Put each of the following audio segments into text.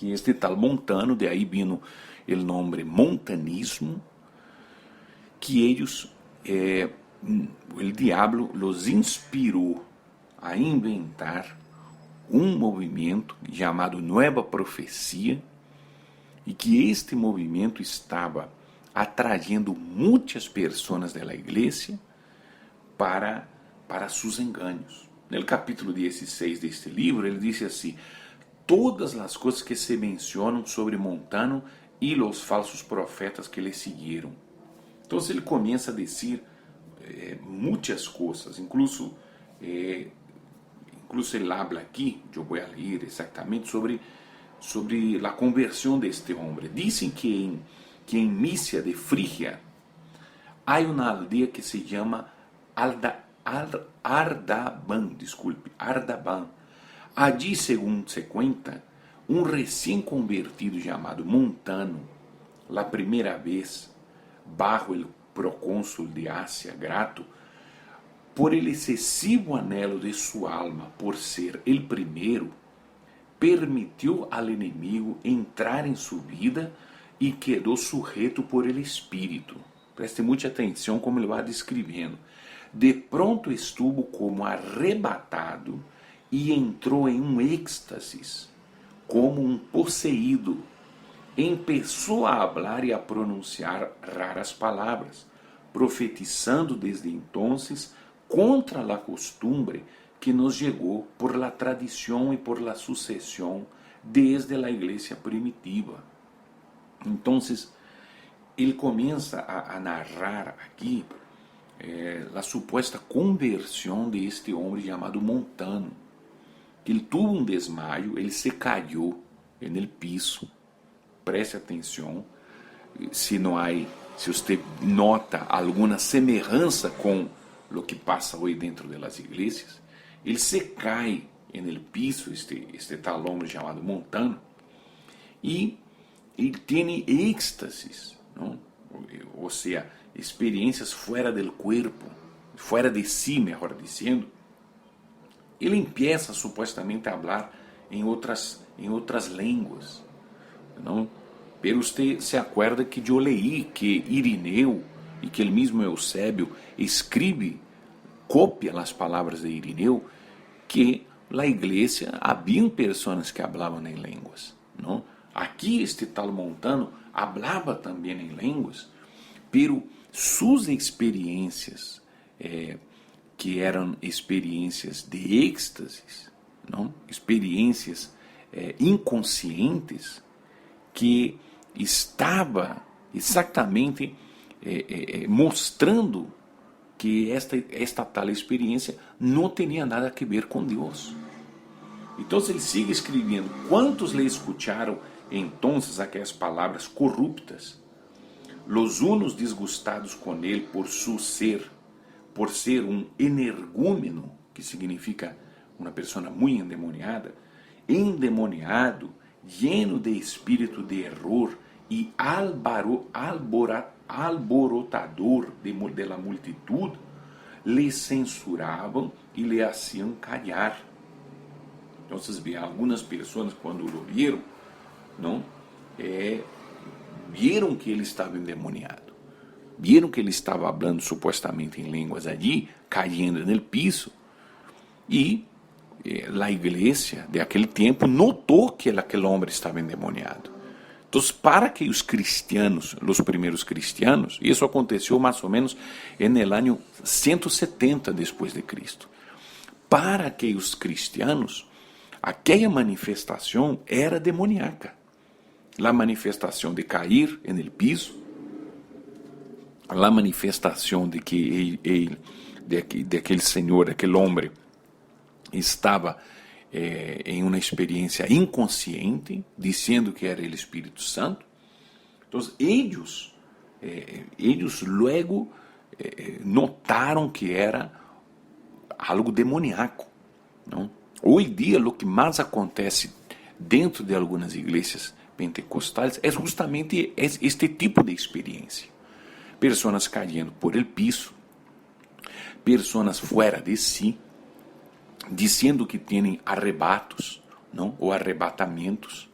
que este tal Montano, de ahí vino el nombre montanismo, que ellos, el diablo los inspirou a inventar um movimento chamado Nueva Profecia, e que este movimento estava atraindo muitas pessoas da igreja para seus enganos. No capítulo 16 deste livro, ele diz assim: todas as coisas que se mencionam sobre Montano e os falsos profetas que lhe seguiram. Então ele começa a dizer muitas coisas, incluso ele habla aqui, eu vou ler exatamente sobre a conversão deste homem. Dizem que em Mísia de Frígia há uma aldeia que se chama Ardaban. Allí, según se cuenta, um recém-convertido chamado Montano, la primeira vez, bajo el procônsul de Ásia, Grato, por el excesivo anhelo de sua alma por ser el primeiro, permitiu al inimigo entrar em sua vida e quedou sujeito por el espírito. Preste muita atenção como ele vai descrevendo. De pronto estuvo como arrebatado e entrou em um êxtase, como um posseído. Empezou a hablar e a pronunciar raras palavras, profetizando desde entonces contra la costumbre que nos chegou por la tradição e por la sucessão desde la igreja primitiva. Então, ele começa a narrar aqui a suposta conversão de este homem chamado Montano. Ele teve um desmaio, ele se caiu no piso. Preste atenção, se você nota alguma semelhança com o que passa hoje dentro das igrejas. Ele se cai no piso, este tal homem chamado Montano, e ele tem êxtases, não? Ou seja, experiências fora do corpo, fora de si, melhor dizendo. Ele empieza supostamente a falar em outras línguas, não? Pero você se acorda que eu leí que Irineu e que ele mesmo Eusébio escreve, copia as palavras de Irineu, que na igreja haviam pessoas que falavam em línguas, não? Aqui este tal Montano falava também em línguas, pero suas experiências, que eram experiências de êxtases, não? Experiências inconscientes, que estava exatamente mostrando que esta tal experiência não tinha nada a ver com Deus. Então ele sigue escrevendo: quantos lhe escutaram entonces aquelas palavras corruptas? Los unos disgustados com ele por ser um energúmeno, que significa uma pessoa muito endemoniado, lleno de espírito de error e alborotador de la multitud, lhe censuravam e lhe hacían callar. Então, vocês veem, algumas pessoas, quando o viram, não, viram que ele estava endemoniado, viram que ele estava falando supostamente em línguas ali, caindo no piso, e a igreja de aquele tempo notou que aquele homem estava endemoniado. Então, para que os cristianos, os primeiros cristianos, isso aconteceu mais ou menos no ano 170 depois de Cristo, para que os cristianos, aquela manifestação era demoníaca. A manifestação de cair no piso, a manifestação de que de aquele senhor, aquele homem, estava em uma experiência inconsciente, dizendo que era o Espírito Santo. Então, eles logo notaram que era algo demoníaco, não? Hoje em dia, o que mais acontece dentro de algumas igrejas pentecostais é justamente este tipo de experiência. Pessoas caindo por el piso, pessoas fora de si, dizendo que têm arrebatos, não? Ou arrebatamentos,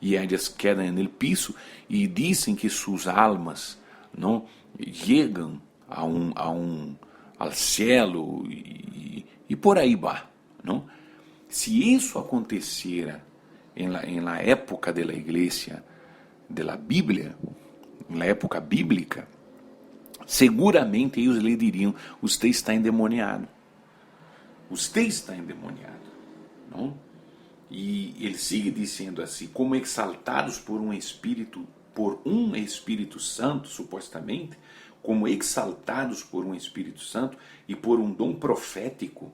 y ellas quedan en el piso y dicen que sus almas não llegan al cielo y por ahí va, não? Si eso aconteciera en la época de la iglesia, de la Biblia, en la época bíblica, seguramente ellos le diriam: usted está endemoniado. Usted está endemoniado. Não? E ele sigue dizendo assim: como exaltados por um Espírito Santo, supostamente, como exaltados por um Espírito Santo e por um dom profético,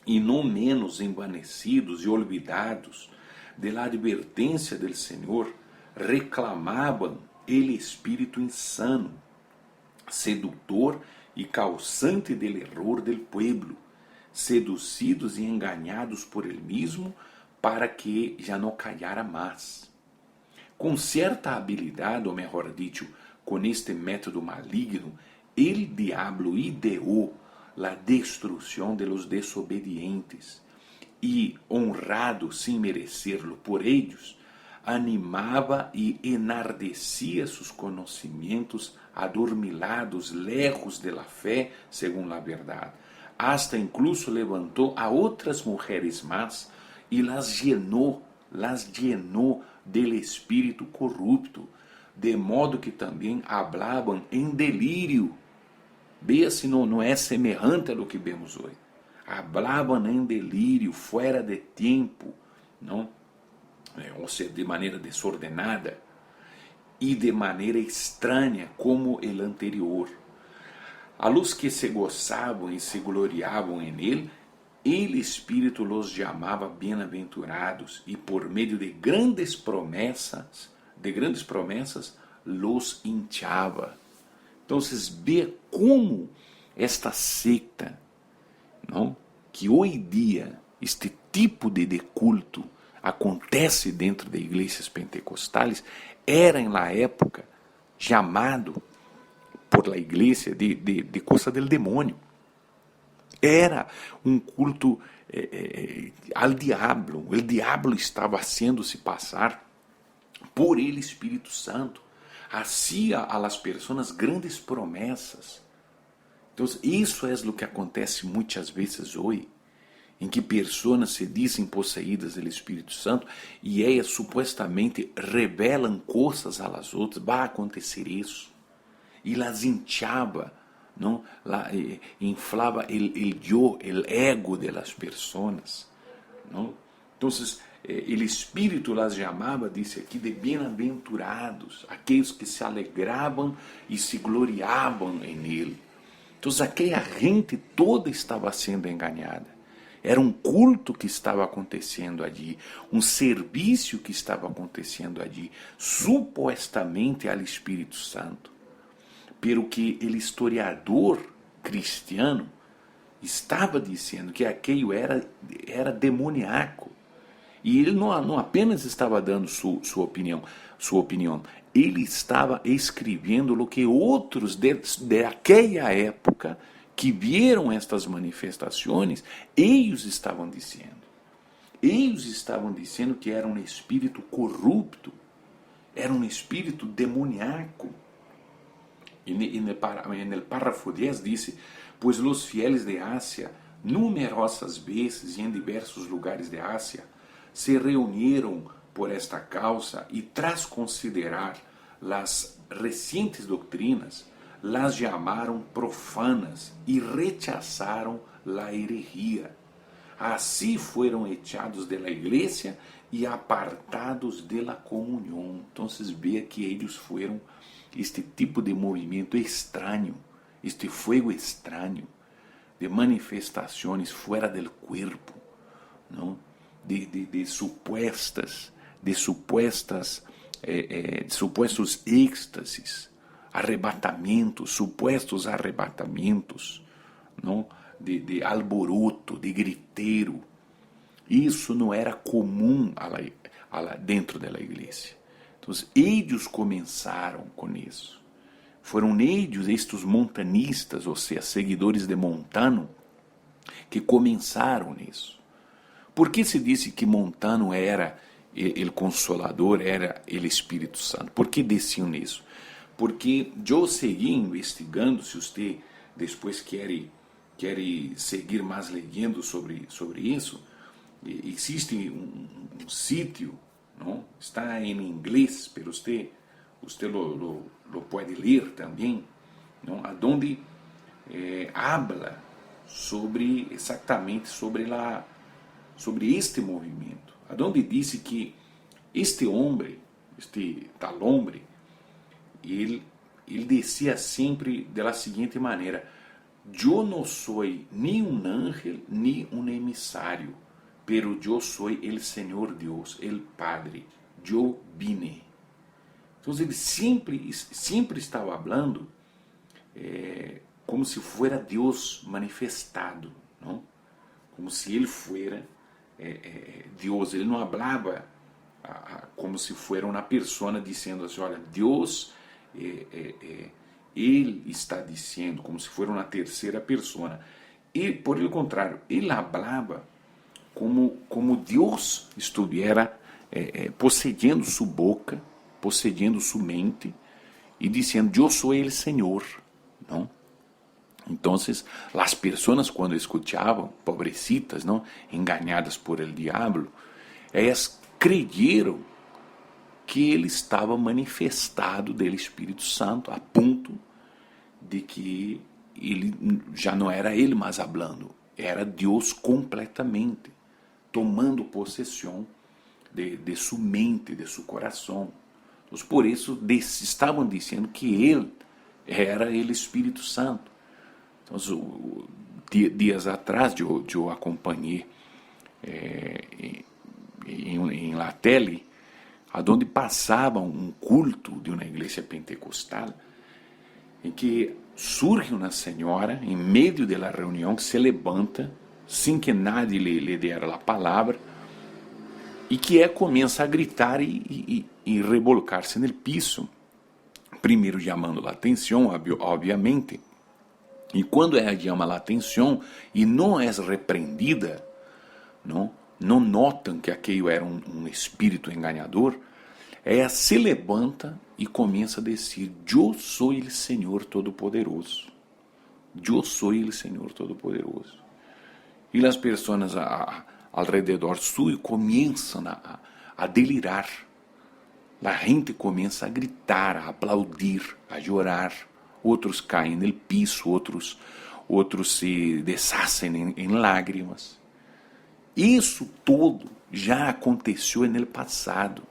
e não menos envanecidos e olvidados de la advertência del Senhor, reclamavam ele espírito insano, sedutor e causante del error del pueblo, seducidos e engañados por ele mesmo, para que já não callara mais. Com certa habilidade, ou melhor dito, com este método maligno, el diablo ideou la destrucción de los desobedientes y, honrado sin merecerlo por ellos, animaba y enardecía sus conocimientos adormilados lejos de la fe según la verdad. Hasta incluso levantó a otras mujeres más y las llenó del espíritu corrupto, de modo que também hablaban en delirio. Veja se não é semelhante a lo que vemos hoje. Hablaban en delírio, fuera de tempo, não? Ou seja, de maneira desordenada e de maneira estranha como o anterior. A los que se gozavam e se gloriavam en ele, el Espírito los chamava bem-aventurados e por meio de grandes promessas los hinchava. Então, vê como esta secta, não, que hoje em dia este tipo de culto acontece dentro de igrejas pentecostais, era em la época chamado por la igreja de coisa del demônio. Era um culto al diablo. O diablo estava haciendo-se passar por ele Espírito Santo. Hacía a las personas grandes promessas. Então, isso é o que acontece muitas vezes hoje, em que pessoas se dizem possuídas pelo Espírito Santo e elas supostamente revelam coisas a las outras. Vai acontecer isso. E las hinchava, não? Inflava o ego de las pessoas. Não? Então, o Espírito las chamava, disse aqui, de bem-aventurados, aqueles que se alegravam e se gloriavam em ele. Então, aquela gente toda estava sendo enganada. Era um culto que estava acontecendo ali, um serviço que estava acontecendo ali, supostamente ao Espírito Santo. Pero que o historiador cristiano estava dizendo que aquilo era demoníaco. E ele não apenas estava dando sua opinião, ele estava escrevendo o que outros daquela época que viram estas manifestações, eles estavam dizendo. Eles estavam dizendo que era um espírito corrupto, era um espírito demoníaco. E no párrafo 10 disse: pois os fieles de Ásia, numerosas vezes e em diversos lugares de Ásia, se reunieron por esta causa y tras considerar las recientes doctrinas, las llamaron profanas y rechazaron la herejía. Así fueron echados de la iglesia y apartados de la comunión. Entonces vea que ellos fueron este tipo de movimiento extraño, este fuego extraño, de manifestaciones fuera del cuerpo, ¿no? De supuestos êxtases, supuestos arrebatamentos, não? De alboroto, de griteiro. Isso não era comum dentro da igreja. Então, eles começaram com isso. Foram eles, estes montanistas, ou seja, seguidores de Montano, que começaram nisso. Por que se disse que Montano era o Consolador era o Espírito Santo. Por que desciam nisso? Porque eu segui investigando, se você depois quer seguir mais lendo sobre isso, existe um sítio, não? Está em inglês, mas você lo pode ler também, não? Onde habla exatamente sobre este movimento, onde disse que este tal homem, ele decía sempre da seguinte maneira: eu não sou nem um ángel nem um emissário, pero eu sou o Senhor Deus, o Padre, eu vine. Então ele sempre estava falando como se fuera Deus manifestado, não? Como se ele fuera Deus. Ele não falava como se fuera uma pessoa dizendo assim: olha, Deus, ele está dizendo, como se fosse uma terceira pessoa. E, por el contrário, ele falava como Deus estivesse possuindo sua boca, possuindo sua mente, e dizendo: eu sou ele Senhor, não? Então, as pessoas, quando escutavam, pobrecitas, não, enganadas por el diabo, elas creyeron que ele estava manifestado do Espírito Santo, a ponto de que ele já não era ele mais falando, era Deus completamente, tomando possessão de sua mente, de seu coração. Então, por isso, estavam dizendo que ele era o Espírito Santo. Então, dias atrás, eu acompanhei em la tele, onde passava um culto de uma igreja pentecostal, em que surge uma senhora, em meio da reunião, que se levanta, sem que nadie lhe dera a palavra, e que começa a gritar e revolcar-se no piso, primeiro chamando a atenção, obviamente. E quando ela chama a atenção e não é repreendida, não notam que aquilo era um espírito enganador, ela se levanta e começa a dizer: eu sou o Senhor Todo-Poderoso. Eu sou o Senhor Todo-Poderoso. E as pessoas ao redor suyo começam a delirar. A gente começa a gritar, a aplaudir, a chorar. Outros caem no piso, outros se deshacen em lágrimas. Isso todo já aconteceu no passado.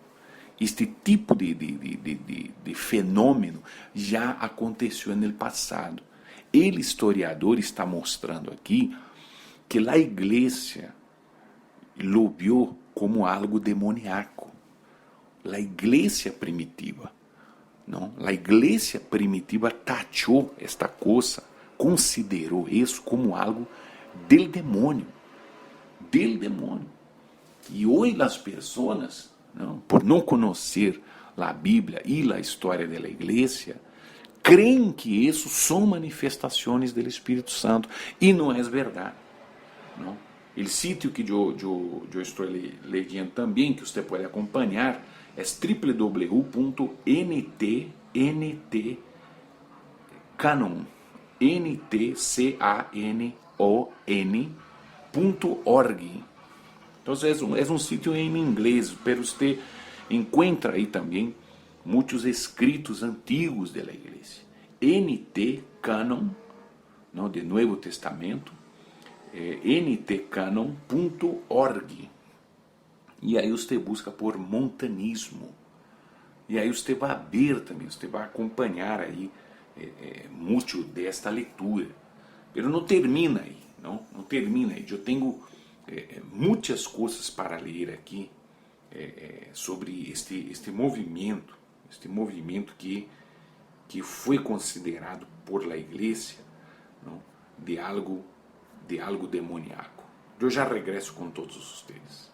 Este tipo de fenômeno já aconteceu no passado. Ele, historiador, está mostrando aqui que a igreja lo viu como algo demoníaco. A igreja primitiva. Não? A igreja primitiva taxou esta coisa, considerou isso como algo del demônio. Del demônio. E hoje as pessoas, não, por não conhecer a Bíblia e a história da igreja, creem que isso são manifestações do Espírito Santo. E não é verdade. Não? O sítio que eu estou lendo também, que você pode acompanhar, é www.ntcanon.org. Então, é um sítio em inglês, mas você encontra aí também muitos escritos antigos da igreja. NT Canon, não, do Novo Testamento, ntcanon.org. E aí você busca por montanismo. E aí você vai ver também, você vai acompanhar aí muito desta leitura. Mas não termina aí, não termina aí. Eu tenho muitas coisas para ler aqui sobre este movimento que foi considerado por la igreja, não, de algo demoníaco. Eu já regresso com todos vocês.